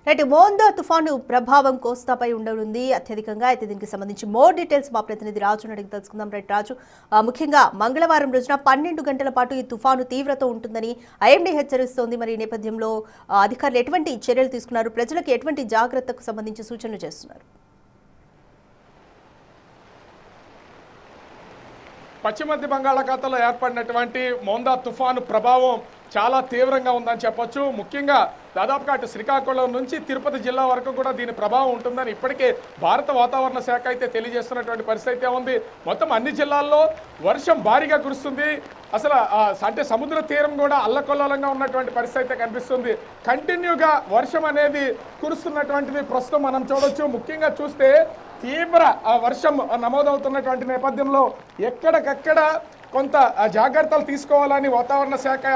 Right Montha తుఫాను ప్రభావం కోస్తాపై ఉండనుంది అత్యధికంగా. అయితే దీనికి సంబంధించి మోర్ డీటెయిల్స్ మా ప్రతినిధి రాజు అడిగి తెలుసుకుందాం. రైట్ రాజు, ముఖ్యంగా మంగళవారం రోజున 12 గంటల పాటు ఈ తుఫాను తీవ్రత ఉంటుందని ఐఎండీ హెచ్చరిస్తోంది. మరి ఈ నేపథ్యంలో అధికారులు ఎటువంటి చర్యలు తీసుకున్నారు, ప్రజలకు ఎటువంటి జాగ్రత్తకు సంబంధించి సూచనలు చేస్తున్నారు? పశ్చిమ మధ్య బంగాళాఖాతంలో ఏర్పడినటువంటి మోందా తుఫాను ప్రభావం చాలా తీవ్రంగా ఉందని చెప్పొచ్చు. ముఖ్యంగా దాదాపుగా అటు శ్రీకాకుళం నుంచి తిరుపతి జిల్లా వరకు కూడా దీని ప్రభావం ఉంటుందని ఇప్పటికే భారత వాతావరణ శాఖ అయితే తెలియజేస్తున్నటువంటి పరిస్థితి అయితే ఉంది. మొత్తం అన్ని జిల్లాల్లో వర్షం భారీగా కురుస్తుంది. అసలు అంటే సముద్ర తీరం కూడా అల్లకొల్లంగా ఉన్నటువంటి పరిస్థితి అయితే కనిపిస్తుంది. కంటిన్యూగా వర్షం అనేది కురుస్తున్నటువంటిది ప్రస్తుతం మనం చూడొచ్చు. ముఖ్యంగా చూస్తే తీవ్ర వర్షం నమోదవుతున్నటువంటి నేపథ్యంలో ఎక్కడికక్కడ కొంత జాగ్రత్తలు తీసుకోవాలని వాతావరణ శాఖ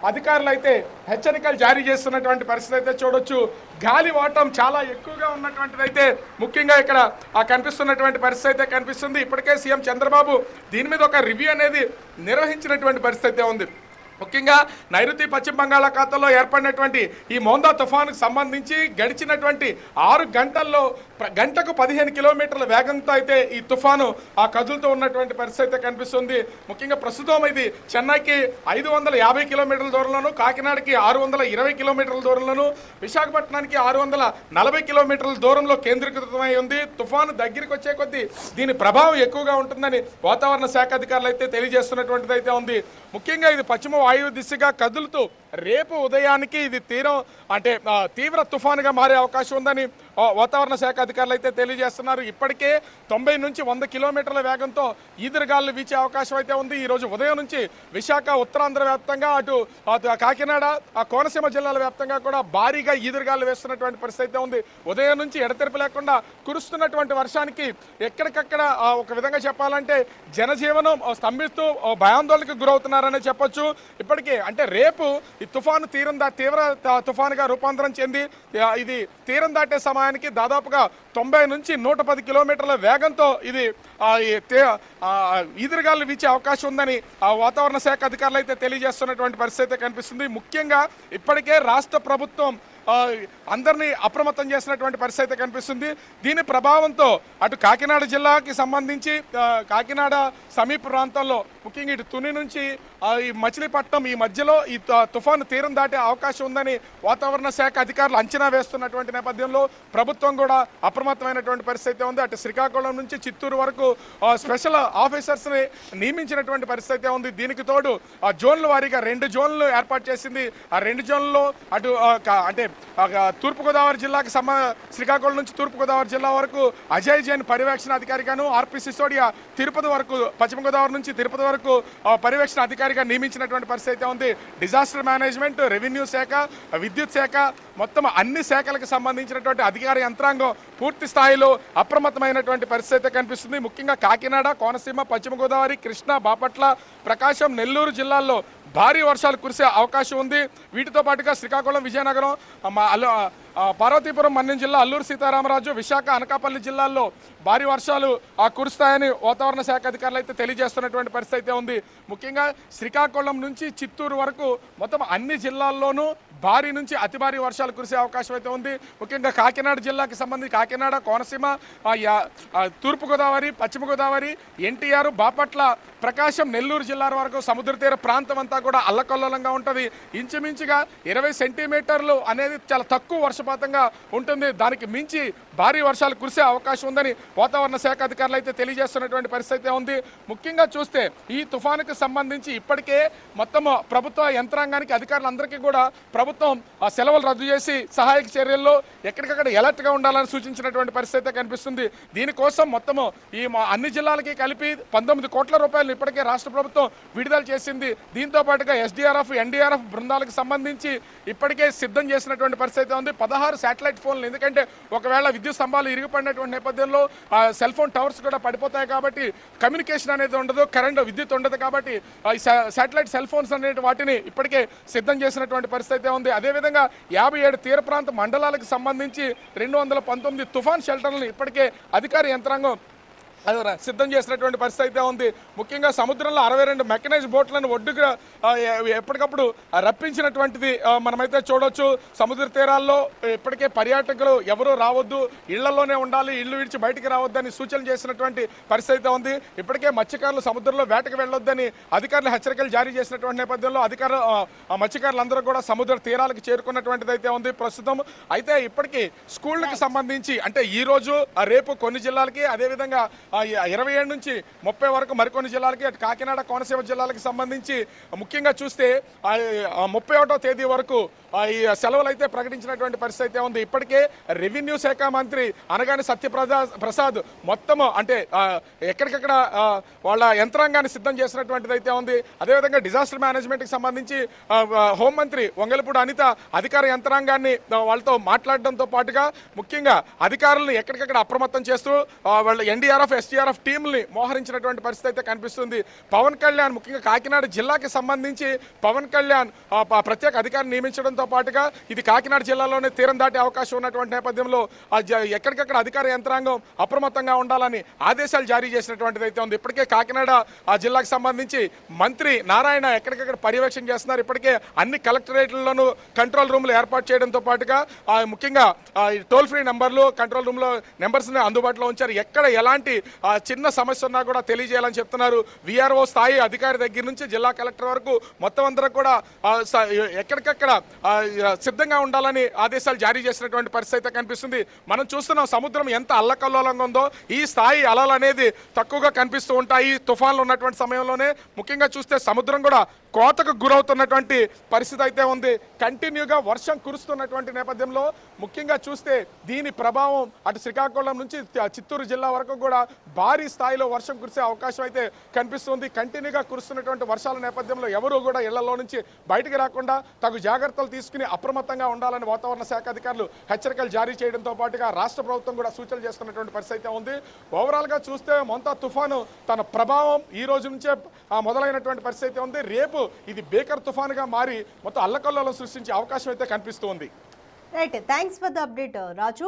అధికారులు అయితే హెచ్చరికలు జారీ చేస్తున్నటువంటి పరిస్థితి అయితే చూడొచ్చు. గాలి వాటం చాలా ఎక్కువగా ఉన్నటువంటిది అయితే ముఖ్యంగా ఇక్కడ కనిపిస్తున్నటువంటి పరిస్థితి అయితే కనిపిస్తుంది. ఇప్పటికే సీఎం చంద్రబాబు దీని మీద ఒక రివ్యూ అనేది నిర్వహించినటువంటి పరిస్థితి ఉంది. ముఖ్యంగా నైరుతి పశ్చిమ బంగాళాఖాతంలో ఏర్పడినటువంటి ఈ మోందా తుఫానుకు సంబంధించి గడిచినటువంటి 6 గంటల్లో గంటకు 15 కిలోమీటర్ల వేగంతో అయితే ఈ తుఫాను కదులుతూ ఉన్నటువంటి పరిస్థితి అయితే కనిపిస్తుంది. ముఖ్యంగా ప్రస్తుతం ఇది చెన్నైకి 550 కిలోమీటర్ల దూరంలోను, కాకినాడకి 620 కిలోమీటర్ల దూరంలోను, విశాఖపట్నానికి 640 కిలోమీటర్ల దూరంలో కేంద్రీకృతమై ఉంది. తుఫాను దగ్గరికి వచ్చే కొద్దీ దీని ప్రభావం ఎక్కువగా ఉంటుందని వాతావరణ శాఖ అధికారులు అయితే తెలియజేస్తున్నటువంటిది అయితే ఉంది. ముఖ్యంగా ఇది పశ్చిమ వాయువు దిశగా కదులుతూ రేపు ఉదయానికి ఇది తీవ్ర తుఫానుగా మారే అవకాశం ఉందని వాతావరణ శాఖ అధికారులు అయితే తెలియజేస్తున్నారు. ఇప్పటికే 90 నుంచి 100 కిలోమీటర్ల వేగంతో ఈదురుగాలు వీచే అవకాశం అయితే ఉంది. ఈరోజు ఉదయం నుంచి విశాఖ, ఉత్తరాంధ్ర వ్యాప్తంగా అటు కాకినాడ, కోనసీమ జిల్లాల వ్యాప్తంగా కూడా భారీగా ఈదురుగాలు వేస్తున్నటువంటి పరిస్థితి అయితే ఉంది. ఉదయం నుంచి ఎడతెరిపి లేకుండా కురుస్తున్నటువంటి వర్షానికి ఎక్కడికక్కడ ఒక విధంగా చెప్పాలంటే జనజీవనం స్తంభిస్తూ భయాందోళనకు గురవుతున్నారనే చెప్పొచ్చు. ఇప్పటికే రేపు ఈ తుఫాను తీవ్ర తుఫానుగా రూపాంతరం చెంది ఇది తీరం దాటే సమయానికి దాదాపుగా 90 నుంచి 110 కిలోమీటర్ల వేగంతో ఇది ఈదురుగాలు వీచే అవకాశం ఉందని వాతావరణ శాఖ అధికారులు అయితే తెలియజేస్తున్నటువంటి పరిస్థితి కనిపిస్తుంది. ముఖ్యంగా ఇప్పటికే రాష్ట్ర ప్రభుత్వం అందరినీ అప్రమత్తం చేసినటువంటి పరిస్థితి కనిపిస్తుంది. దీని ప్రభావంతో అటు కాకినాడ జిల్లాకి సంబంధించి కాకినాడ సమీప ప్రాంతంలో ముఖ్యంగా ఇటు తుని నుంచి ఈ మచిలీపట్నం ఈ మధ్యలో ఈ తుఫాను తీరం దాటే అవకాశం ఉందని వాతావరణ శాఖ అధికారులు అంచనా వేస్తున్నటువంటి నేపథ్యంలో ప్రభుత్వం కూడా అప్రమత్తమైనటువంటి పరిస్థితి ఉంది. అటు శ్రీకాకుళం నుంచి చిత్తూరు వరకు స్పెషల్ ఆఫీసర్స్ని నియమించినటువంటి పరిస్థితి ఉంది. దీనికి తోడు జోన్ల వారీగా 2 జోన్లు ఏర్పాటు చేసింది. ఆ 2 జోన్లలో అటు తూర్పుగోదావరి జిల్లాకి శ్రీకాకుళం నుంచి తూర్పుగోదావరి జిల్లా వరకు అజయ్ జైన్ పర్యవేక్షణ అధికారిగాను, ఆర్పి సిసోడియా తిరుపతి వరకు పశ్చిమ గోదావరి నుంచి తిరుపతి వరకు పర్యవేక్షణ అధికారిగా నియమించినటువంటి పరిస్థితి ఉంది. డిజాస్టర్ మేనేజ్మెంట్, రెవెన్యూ శాఖ, విద్యుత్ శాఖ మొత్తం అన్ని శాఖలకు సంబంధించినటువంటి అధికార యంత్రాంగం పూర్తి స్థాయిలో అప్రమత్తమైనటువంటి పరిస్థితి కనిపిస్తుంది. ముఖ్యంగా కాకినాడ, కోనసీమ, పశ్చిమ గోదావరి, కృష్ణా, బాపట్ల, ప్రకాశం, నెల్లూరు జిల్లాల్లో భారీ వర్షాలు కురిసే అవకాశం ఉంది. వీటితో పాటుగా శ్రీకాకుళం, విజయనగరం, పార్వతీపురం, మన్యం జిల్లా, అల్లూరు సీతారామరాజు, విశాఖ, అనకాపల్లి జిల్లాల్లో భారీ వర్షాలు కురుస్తాయని వాతావరణ శాఖ అధికారులు అయితే తెలియజేస్తున్నటువంటి పరిస్థితి ఉంది. ముఖ్యంగా శ్రీకాకుళం నుంచి చిత్తూరు వరకు మొత్తం అన్ని జిల్లాల్లోనూ భారీ నుంచి అతి భారీ వర్షాలు కురిసే అవకాశం అయితే ఉంది. ముఖ్యంగా కాకినాడ జిల్లాకి సంబంధించి కాకినాడ, కోనసీమ, తూర్పుగోదావరి, పశ్చిమ గోదావరి, ఎన్టీఆర్, బాపట్ల, ప్రకాశం, నెల్లూరు జిల్లాల వరకు సముద్ర తీర ప్రాంతం అంతా కూడా అల్లకల్లోలంగా ఉంటుంది. ఇంచుమించుగా 20 సెంటీమీటర్లు అనేది చాలా తక్కువ వర్షపాతంగా ఉంటుంది. దానికి మించి భారీ వర్షాలు కురిసే అవకాశం ఉందని వాతావరణ శాఖ అధికారులు అయితే తెలియజేస్తున్నటువంటి పరిస్థితి ఉంది. ముఖ్యంగా చూస్తే ఈ తుఫానుకు సంబంధించి ఇప్పటికే మొత్తం ప్రభుత్వ యంత్రాంగానికి అధికారులందరికీ కూడా ప్రభుత్వం సెలవులు రద్దు చేసి సహాయక చర్యల్లో ఎక్కడికక్కడ ఎలర్ట్గా ఉండాలని సూచించినటువంటి పరిస్థితి కనిపిస్తుంది. దీనికోసం మొత్తము ఈ అన్ని జిల్లాలకి కలిపి 19 కోట్ల రూపాయలు ఇప్పటికే రాష్ట్ర ప్రభుత్వం విడుదల చేసింది. దీంతో పాటుగా ఎస్డీఆర్ఎఫ్, ఎన్డీఆర్ఎఫ్ బృందాలకు సంబంధించి ఇప్పటికే సిద్ధం చేసినటువంటి పరిస్థితి ఉంది. 16 శాటిలైట్ ఫోన్లు, ఎందుకంటే ఒకవేళ విద్యుత్ స్తంభాలు ఇరిగిపడినటువంటి నేపథ్యంలో సెల్ ఫోన్ టవర్స్ కూడా పడిపోతాయి కాబట్టి కమ్యూనికేషన్ అనేది ఉండదు, విద్యుత్ ఉండదు కాబట్టి శాటిలైట్ సెల్ ఫోన్స్ అనే వాటిని ఇప్పటికే సిద్ధం చేసినటువంటి పరిస్థితి ఉంది. అదేవిధంగా 57 తీర ప్రాంత మండలాలకు సంబంధించి 219 తుఫాన్ షెల్టర్లను ఇప్పటికే అధికార యంత్రాంగం సిద్ధం చేసినటువంటి పరిస్థితి అయితే ఉంది. ముఖ్యంగా సముద్రంలో 62 మెకనైజ్ బోట్లను ఒడ్డుగా ఎప్పటికప్పుడు రప్పించినటువంటిది మనమైతే చూడొచ్చు. సముద్ర తీరాల్లో ఇప్పటికే పర్యాటకులు ఎవరూ రావద్దు, ఇళ్లలోనే ఉండాలి, ఇళ్లు విడిచి బయటికి రావద్దని సూచనలు చేసినటువంటి పరిస్థితి అయితే ఉంది. ఇప్పటికే మత్స్యకారులు సముద్రంలో వేటకు వెళ్ళొద్దని అధికారులు హెచ్చరికలు జారీ చేసినటువంటి నేపథ్యంలో మత్స్యకారులందరూ కూడా సముద్ర తీరాలకు చేరుకున్నటువంటిది అయితే ఉంది ప్రస్తుతం. అయితే ఇప్పటికీ స్కూళ్ళకి సంబంధించి అంటే ఈ రోజు రేపు కొన్ని జిల్లాలకి, అదేవిధంగా 27 నుంచి 30 వరకు మరికొన్ని జిల్లాలకి, అటు కాకినాడ కోనసీమ జిల్లాలకు సంబంధించి ముఖ్యంగా చూస్తే 31వ తేదీ వరకు ఈ సెలవులు అయితే ప్రకటించినటువంటి పరిస్థితి అయితే ఉంది. ఇప్పటికే రెవెన్యూ శాఖ మంత్రి అనగానే సత్యప్రసాద్ మొత్తము అంటే ఎక్కడికక్కడ వాళ్ళ యంత్రాంగాన్ని సిద్ధం చేసినటువంటిది అయితే ఉంది. అదేవిధంగా డిజాస్టర్ మేనేజ్మెంట్కి సంబంధించి హోంమంత్రి వంగలపూడి అనిత అధికార యంత్రాంగాన్ని వాళ్ళతో మాట్లాడడంతో పాటుగా ముఖ్యంగా అధికారులను ఎక్కడికక్కడ అప్రమత్తం చేస్తూ వాళ్ళ ఎన్డీఆర్ఎఫ్, ఎస్డీఆర్ఎఫ్ టీంని మోహరించినటువంటి పరిస్థితి అయితే కనిపిస్తుంది. పవన్ కళ్యాణ్ ముఖ్యంగా కాకినాడ జిల్లాకి సంబంధించి పవన్ కళ్యాణ్ ప్రత్యేక అధికారిని నియమించడంతో పాటుగా ఇది కాకినాడ జిల్లాలోనే తీరం దాటే అవకాశం ఉన్నటువంటి నేపథ్యంలో ఎక్కడికక్కడ అధికార యంత్రాంగం అప్రమత్తంగా ఉండాలని ఆదేశాలు జారీ చేసినటువంటిది అయితే ఉంది. ఇప్పటికే కాకినాడ జిల్లాకు సంబంధించి మంత్రి నారాయణ ఎక్కడికక్కడ పర్యవేక్షణ చేస్తున్నారు. ఇప్పటికే అన్ని కలెక్టరేట్లలోనూ కంట్రోల్ రూమ్లు ఏర్పాటు చేయడంతో పాటుగా ముఖ్యంగా టోల్ ఫ్రీ నెంబర్లు, కంట్రోల్ రూమ్లో నెంబర్స్ని అందుబాటులో ఉంచారు. ఎక్కడ ఎలాంటి చిన్న సమస్య ఉన్నా కూడా తెలియజేయాలని చెప్తున్నారు. విఆర్ఓ స్థాయి అధికారి దగ్గర నుంచి జిల్లా కలెక్టర్ వరకు మొత్తం అందరూ కూడా ఎక్కడికక్కడ సిద్ధంగా ఉండాలని ఆదేశాలు జారీ చేసినటువంటి పరిస్థితి అయితే కనిపిస్తుంది. మనం చూస్తున్నాం సముద్రం ఎంత అల్లకల్లోలంగా ఉందో. ఈ స్థాయి అలలు అనేది తక్కువగా కనిపిస్తూ ఉంటాయి తుఫాన్లు ఉన్నటువంటి సమయంలోనే. ముఖ్యంగా చూస్తే సముద్రం కూడా కోతకు గురవుతున్నటువంటి పరిస్థితి అయితే ఉంది. కంటిన్యూగా వర్షం కురుస్తున్నటువంటి నేపథ్యంలో ముఖ్యంగా చూస్తే దీని ప్రభావం అటు శ్రీకాకుళం నుంచి చిత్తూరు జిల్లా వరకు కూడా భారీ స్థాయిలో వర్షం కురిసే అవకాశం అయితే కనిపిస్తుంది. కంటిన్యూగా కురుస్తున్నటువంటి వర్షాల నేపథ్యంలో ఎవరూ కూడా ఇళ్లలో నుంచి బయటికి రాకుండా తగు జాగ్రత్తలు తీసుకుని అప్రమత్తంగా ఉండాలని వాతావరణ శాఖ అధికారులు హెచ్చరికలు జారీ చేయడంతో పాటుగా రాష్ట్ర ప్రభుత్వం కూడా సూచనలు చేస్తున్నటువంటి పరిస్థితి అయితే ఉంది. ఓవరాల్గా చూస్తే మొంతా తుఫాను తన ప్రభావం ఈ రోజు నుంచే మొదలైనటువంటి పరిస్థితి ఉంది. రేపు ఇది బేకర్ తుఫానుగా మారి మొత్తం అల్లకల్లోలం సృష్టించే అవకాశం అయితే కనిపిస్తుంది. Right, thanks for the update Raju.